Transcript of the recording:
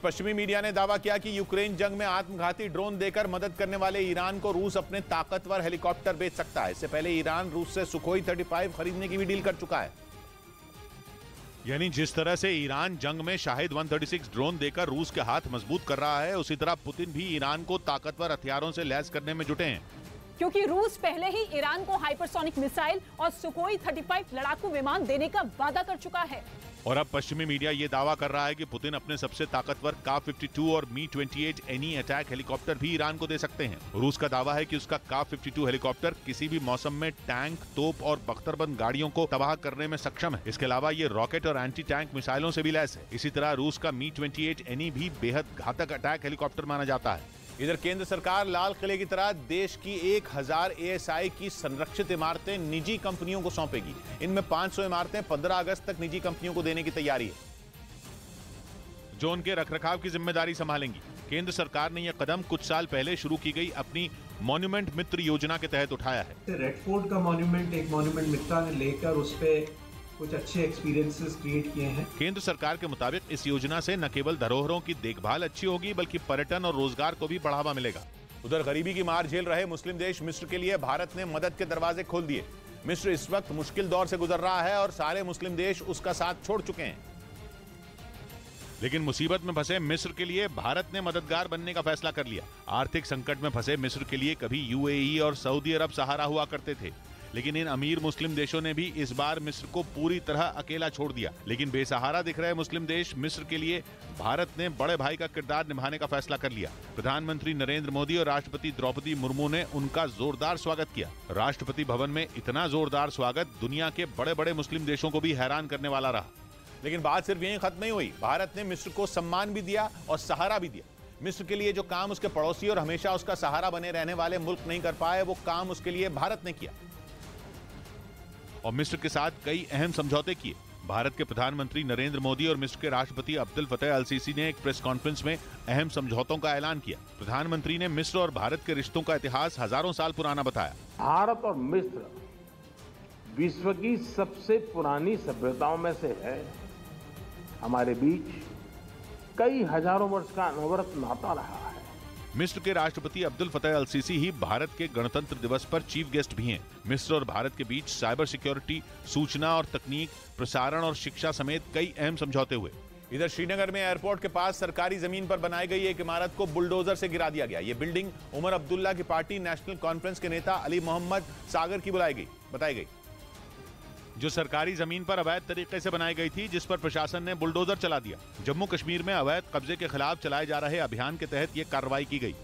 पश्चिमी मीडिया ने दावा किया कि यूक्रेन जंग में आत्मघाती ड्रोन देकर मदद करने वाले ईरान को रूस अपने ताकतवर हेलीकॉप्टर बेच सकता है। इससे पहले ईरान रूस से सुखोई 35 खरीदने की भी डील कर चुका है। यानी जिस तरह से ईरान जंग में शाहिद 136 ड्रोन देकर रूस के हाथ मजबूत कर रहा है, उसी तरह पुतिन भी ईरान को ताकतवर हथियारों से लैस करने में जुटे हैं। क्योंकि रूस पहले ही ईरान को हाइपरसोनिक मिसाइल और सुखोई 35 लड़ाकू विमान देने का वादा कर चुका है। और अब पश्चिमी मीडिया ये दावा कर रहा है कि पुतिन अपने सबसे ताकतवर का-52 और मी-28 एनी अटैक हेलीकॉप्टर भी ईरान को दे सकते हैं। रूस का दावा है कि उसका का-52 हेलीकॉप्टर किसी भी मौसम में टैंक, तोप और बख्तरबंद गाड़ियों को तबाह करने में सक्षम है। इसके अलावा ये रॉकेट और एंटी टैंक मिसाइलों से भी लैस है। इसी तरह रूस का मी-28 एनी भी बेहद घातक अटैक हेलीकॉप्टर माना जाता है। इधर केंद्र सरकार लाल किले की तरह देश की 1000 ASI की संरक्षित इमारतें निजी कंपनियों को सौंपेगी। इनमें 500 इमारतें 15 अगस्त तक निजी कंपनियों को देने की तैयारी है, जो उनके रखरखाव की जिम्मेदारी संभालेंगी। केंद्र सरकार ने यह कदम कुछ साल पहले शुरू की गई अपनी मॉन्यूमेंट मित्र योजना के तहत उठाया है। रेड फोर्ट का मॉन्यूमेंट एक मॉन्यूमेंट मित्र ने लेकर उस पे कुछ अच्छे एक्सपीरियंसेस क्रिएट किए हैं। केंद्र सरकार के मुताबिक इस योजना से न केवल धरोहरों की देखभाल अच्छी होगी, बल्कि पर्यटन और रोजगार को भी बढ़ावा मिलेगा। उधर गरीबी की मार झेल रहे मुस्लिम देश मिस्र के लिए भारत ने मदद के दरवाजे खोल दिए। मिस्र इस वक्त मुश्किल दौर से गुजर रहा है और सारे मुस्लिम देश उसका साथ छोड़ चुके हैं। लेकिन मुसीबत में फंसे मिस्र के लिए भारत ने मददगार बनने का फैसला कर लिया। आर्थिक संकट में फंसे मिस्र के लिए कभी UAE और सऊदी अरब सहारा हुआ करते थे, लेकिन इन अमीर मुस्लिम देशों ने भी इस बार मिस्र को पूरी तरह अकेला छोड़ दिया। लेकिन बेसहारा दिख रहे मुस्लिम देश मिस्र के लिए भारत ने बड़े भाई का किरदार निभाने का फैसला कर लिया। प्रधानमंत्री नरेंद्र मोदी और राष्ट्रपति द्रौपदी मुर्मू ने उनका जोरदार स्वागत किया। राष्ट्रपति भवन में इतना जोरदार स्वागत दुनिया के बड़े बड़े मुस्लिम देशों को भी हैरान करने वाला रहा। लेकिन बात सिर्फ यहीं खत्म नहीं हुई। भारत ने मिस्र को सम्मान भी दिया और सहारा भी दिया। मिस्र के लिए जो काम उसके पड़ोसी और हमेशा उसका सहारा बने रहने वाले मुल्क नहीं कर पाए, वो काम उसके लिए भारत ने किया और मिस्र के साथ कई अहम समझौते किए। भारत के प्रधानमंत्री नरेंद्र मोदी और मिस्र के राष्ट्रपति अब्दुल फतेह अल सीसी ने एक प्रेस कॉन्फ्रेंस में अहम समझौतों का ऐलान किया। प्रधानमंत्री ने मिस्र और भारत के रिश्तों का इतिहास हजारों साल पुराना बताया। भारत और मिस्र विश्व की सबसे पुरानी सभ्यताओं में से है। हमारे बीच कई हजारों वर्ष का अनवरत नाता रहा है। मिस्र के राष्ट्रपति अब्दुल फतेह अल सीसी ही भारत के गणतंत्र दिवस पर चीफ गेस्ट भी हैं। मिस्र और भारत के बीच साइबर सिक्योरिटी, सूचना और तकनीक, प्रसारण और शिक्षा समेत कई अहम समझौते हुए। इधर श्रीनगर में एयरपोर्ट के पास सरकारी जमीन पर बनाई गई एक इमारत को बुलडोजर से गिरा दिया गया। ये बिल्डिंग उमर अब्दुल्ला की पार्टी नेशनल कॉन्फ्रेंस के नेता अली मोहम्मद सागर की बताई गई, जो सरकारी जमीन पर अवैध तरीके से बनाई गई थी, जिस पर प्रशासन ने बुलडोजर चला दिया। जम्मू कश्मीर में अवैध कब्जे के खिलाफ चलाए जा रहे अभियान के तहत यह कार्रवाई की गई।